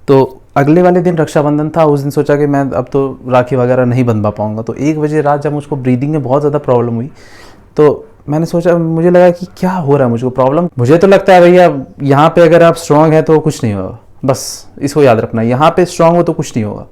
तो अगले वाले दिन रक्षाबंधन था, उस दिन सोचा कि मैं अब तो राखी वगैरह नहीं बंधवा पाऊँगा। तो 1 बजे रात जब मुझको ब्रीदिंग में बहुत ज़्यादा प्रॉब्लम हुई, तो मैंने सोचा, मुझे लगा कि क्या हो रहा है मुझको प्रॉब्लम। मुझे तो लगता है भैया यहाँ पे अगर आप स्ट्रांग है तो कुछ नहीं होगा, बस इसको याद रखना, यहाँ पे स्ट्रांग हो तो कुछ नहीं होगा।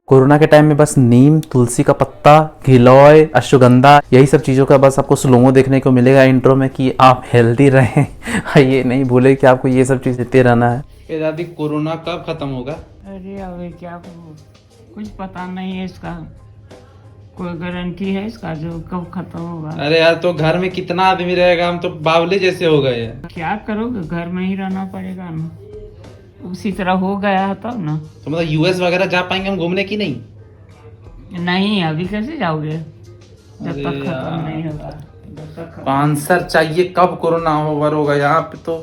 कोरोना के टाइम में बस नीम, तुलसी का पत्ता, गिलोय, अश्वगंधा, यही सब चीज़ों का बस आपको स्लोमो देखने को मिलेगा इंट्रो में कि आप हेल्दी रहें। ये नहीं भूले कि आपको ये सब चीज़ देते रहना है। ये दादी, कोरोना कब खत्म होगा? अरे अभी क्या कुछ पता नहीं है इसका, कोई गारंटी है इसका जो कब खत्म होगा? अरे यार, तो घर में कितना आदमी रहेगा, हम तो बावले जैसे हो गए हैं। क्या करोगे, घर में ही रहना पड़ेगा ना, उसी तरह हो गया है तब ना। तो मतलब यूएस वगैरह जा पाएंगे हम घूमने की नहीं? नहीं, अभी कैसे जाओगे जब तक खत्म नहीं होगा। जब तक आंसर चाहिए कब कोरोना ओवर होगा। यहाँ पे तो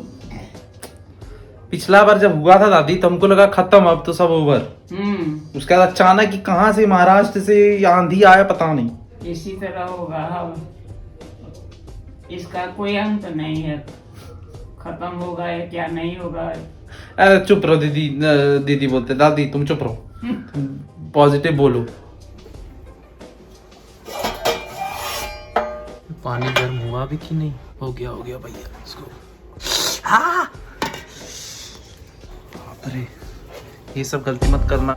पिछला बार जब हुआ था दादी तो हमको लगा खत्म, अब तो सब ओवर। उसके बाद अचानक ही कहाँ से महाराष्ट्र से आंधी आया पता नहीं। इसी तरह होगा, इसका कोई अंत नहीं है, खत्म होगा या क्या नहीं होगा। अरे चुप रहो दीदी, दीदी बोलते, दादी तुम चुप रहो, पॉजिटिव बोलो। पानी गर्म हुआ भी कि नहीं? हो गया भैया इसको। हाँ, अरे ये सब गलती मत करना।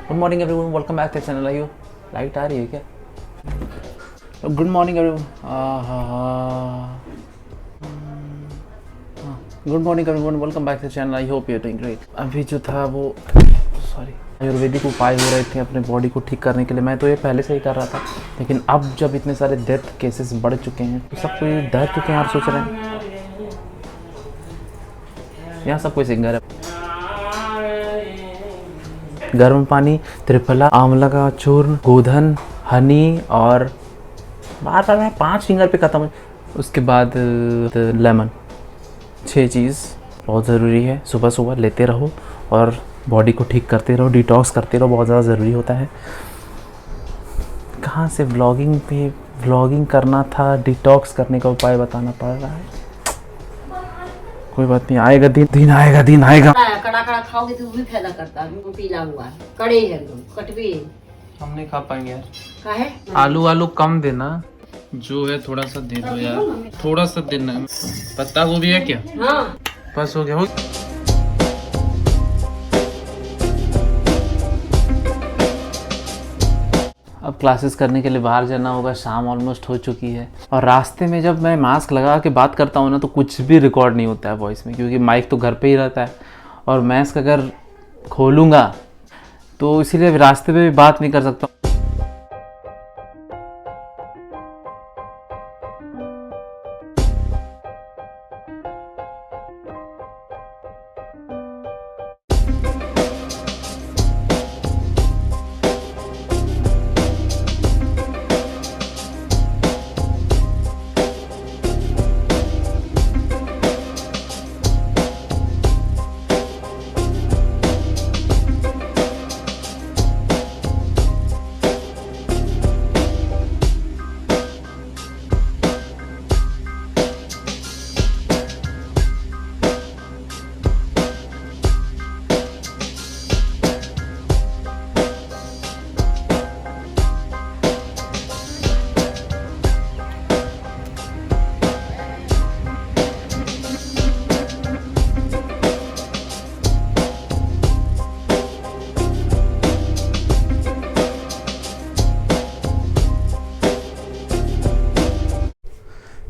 Good morning everyone, welcome back to channel. आइयो, लाइट आ रही है क्या? Good morning everyone, good morning everyone, welcome back to channel. I hope you are doing great. अभी जो था वो आयुर्वेदिक उपाय हो रहे थे अपने बॉडी को ठीक करने के लिए। मैं तो ये पहले से ही कर रहा था, लेकिन अब जब इतने सारे डेथ केसेस बढ़ चुके हैं तो सब कोई डर चुके हैं और सोच रहे हैं। यहाँ सब कोई सिंगर है। गर्म पानी, त्रिफला, आंवला का चूर्ण, गोधन, हनी और बार बार 5 फिंगर पे खत्म है। उसके बाद लेमन, 6 चीज़ बहुत ज़रूरी है। सुबह सुबह लेते रहो और बॉडी को ठीक करते रहो, डिटॉक्स करते रहो, बहुत ज़्यादा ज़रूरी होता है। कहाँ से व्लॉगिंग करना था, डिटॉक्स करने का उपाय बताना पड़ रहा है। कोई बात नहीं, आएगा दिन आएगा। कड़ा खाओगे तो भी फायदा करता है, पीला हुआ है, कड़े है कटवे। हम नहीं खा पाएंगे यार। काहे? आलू कम देना, जो है थोड़ा सा दे दो यार, थोड़ा सा देना। पत्ता गोभी है क्या? हाँ, बस हो गया। अब क्लासेस करने के लिए बाहर जाना होगा, शाम ऑलमोस्ट हो चुकी है। और रास्ते में जब मैं मास्क लगा के बात करता हूँ ना तो कुछ भी रिकॉर्ड नहीं होता है वॉइस में, क्योंकि माइक तो घर पे ही रहता है और मास्क अगर खोलूँगा तो इसीलिए रास्ते पे भी बात नहीं कर सकता।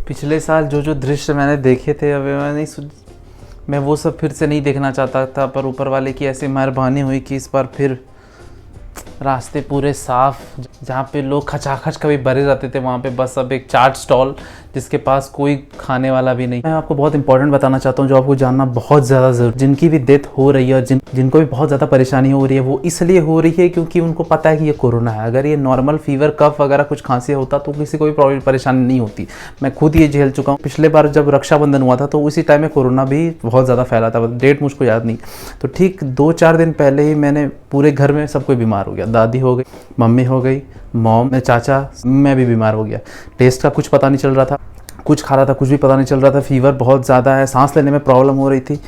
पिछले साल जो दृश्य मैंने देखे थे, अब मैं वो सब फिर से नहीं देखना चाहता था, पर ऊपर वाले की ऐसी मेहरबानी हुई कि इस बार फिर रास्ते पूरे साफ, जहाँ पे लोग खचाखच कभी भरे रहते थे वहाँ पे बस अब एक चाट स्टॉल जिसके पास कोई खाने वाला भी नहीं। मैं आपको बहुत इंपॉर्टेंट बताना चाहता हूँ जो आपको जानना बहुत ज़्यादा ज़रूरी, जिनकी भी डेथ हो रही है और जिनको भी बहुत ज़्यादा परेशानी हो रही है, वो इसलिए हो रही है क्योंकि उनको पता है कि ये कोरोना है। अगर ये नॉर्मल फीवर, कफ वगैरह कुछ खांसी होता तो किसी को भी प्रॉब्लम परेशानी नहीं होती। मैं खुद ये झेल चुका हूँ। पिछले बार जब रक्षाबंधन हुआ था तो उसी टाइम में कोरोना भी बहुत ज़्यादा फैला था, डेट मुझको याद नहीं। तो ठीक 2-4 दिन पहले ही मैंने पूरे घर में सब कोई बीमार हो गया। दादी हो गई, मम्मी हो गई, मॉम, मैं, चाचा, मैं भी बीमार हो गया। टेस्ट का कुछ पता नहीं चल रहा था, कुछ खा रहा था कुछ भी पता नहीं चल रहा था। फीवर बहुत ज़्यादा है, सांस लेने में प्रॉब्लम हो रही थी।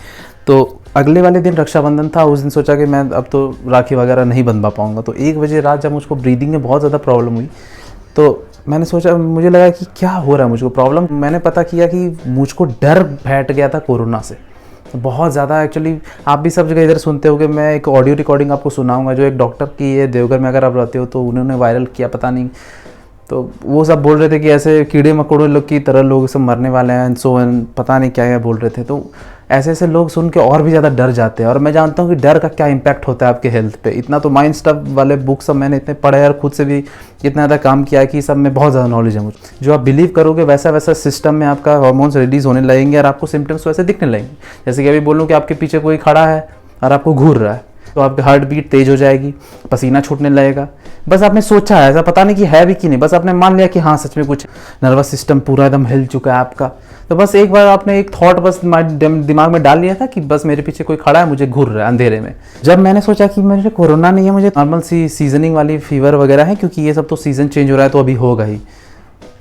तो अगले वाले दिन रक्षाबंधन था, उस दिन सोचा कि मैं अब तो राखी वगैरह नहीं बंधवा पाऊँगा। तो 1 बजे रात जब मुझको ब्रीदिंग में बहुत ज़्यादा प्रॉब्लम हुई तो मैंने सोचा, मुझे लगा कि क्या हो रहा है मुझको प्रॉब्लम। मैंने पता किया कि मुझको डर बैठ गया था कोरोना से बहुत ज़्यादा। एक्चुअली आप भी सब जगह इधर सुनते होगे, मैं एक ऑडियो रिकॉर्डिंग आपको सुनाऊंगा जो एक डॉक्टर की है देवघर में, अगर आप रहते हो तो उन्होंने वायरल किया, पता नहीं। तो वो सब बोल रहे थे कि ऐसे कीड़े मकोड़े लोग की तरह लोग सब मरने वाले हैं, सो पता नहीं क्या क्या बोल रहे थे। तो ऐसे ऐसे लोग सुन के और भी ज़्यादा डर जाते हैं। और मैं जानता हूँ कि डर का क्या इम्पैक्ट होता है आपके हेल्थ पे। इतना तो माइंड स्टफ वाले बुक सब मैंने इतने पढ़े और खुद से भी इतना ज़्यादा काम किया है कि सब में बहुत ज़्यादा नॉलेज है मुझे। जो आप बिलीव करोगे वैसा वैसा सिस्टम में आपका हार्मोन्स रिलीज होने लगेंगे और आपको सिम्टम्स वैसे दिखने लगेंगे। जैसे कि अभी बोलूँ कि आपके पीछे कोई खड़ा है और आपको घूर रहा है तो आपकी हार्ट बीट तेज हो जाएगी, पसीना छूटने लगेगा। बस आपने सोचा है, ऐसा पता नहीं कि है भी कि नहीं, बस आपने मान लिया कि हाँ सच में कुछ, नर्वस सिस्टम पूरा एकदम हिल चुका है आपका। तो बस एक बार आपने एक थॉट बस दिमाग में डाल लिया था कि बस मेरे पीछे कोई खड़ा है, मुझे घूर रहा है अंधेरे में। जब मैंने सोचा कि मुझे कोरोना नहीं है, मुझे नॉर्मल सी सीजनिंग वाली फीवर वगैरह है, क्योंकि ये सब तो सीज़न चेंज हो रहा है तो अभी होगा ही।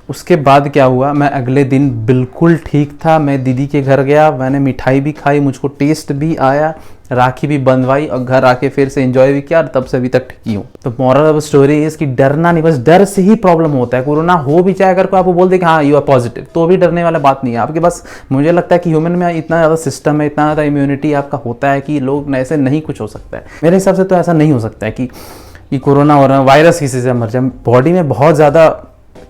उसके बाद क्या हुआ, मैं अगले दिन बिल्कुल ठीक था। मैं दीदी के घर गया, मैंने मिठाई भी खाई, मुझको टेस्ट भी आया, राखी भी बंधवाई और घर आके फिर से एंजॉय भी किया और तब से अभी तक ठीक ही हूँ। तो मोरल ऑफ स्टोरी है इसकी, डरना नहीं, बस डर से ही प्रॉब्लम होता है। कोरोना हो भी चाहे, अगर कोई आपको बोल दे कि हाँ यू आर पॉजिटिव, तो भी डरने वाला बात नहीं है आपके पास। मुझे लगता है कि ह्यूमन में इतना ज़्यादा सिस्टम है, इतना ज़्यादा इम्यूनिटी आपका होता है कि लोग ऐसे नहीं कुछ हो सकता है। मेरे हिसाब से तो ऐसा नहीं हो सकता है कि कोरोना हो रहा है, वायरस किसी से मर जाए। बॉडी में बहुत ज़्यादा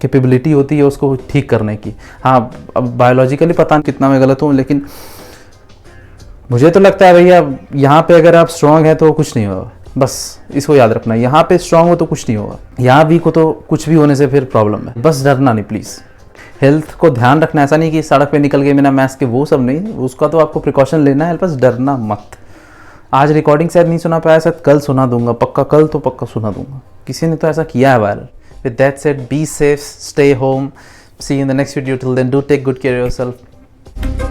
कैपेबिलिटी होती है उसको ठीक करने की। हाँ, अब बायोलॉजिकली पता नहीं कितना मैं गलत हूँ, लेकिन मुझे तो लगता है भैया यहाँ पे अगर आप स्ट्रांग है तो कुछ नहीं होगा। बस इसको याद रखना, यहाँ पे स्ट्रांग हो तो कुछ नहीं होगा, यहाँ वीक हो तो कुछ भी होने से फिर प्रॉब्लम है। बस डरना नहीं प्लीज़, हेल्थ को ध्यान रखना। ऐसा नहीं कि सड़क पे निकल के बिना मास्क के, वो सब नहीं, उसका तो आपको प्रिकॉशन लेना है, बस डरना मत। आज रिकॉर्डिंग शायद नहीं सुना पाया, शायद कल सुना दूंगा, पक्का कल तो पक्का सुना दूंगा। किसी ने तो ऐसा किया है viral. With that said, be safe, stay home. See you in the next video. Till then, do take good care of yourself.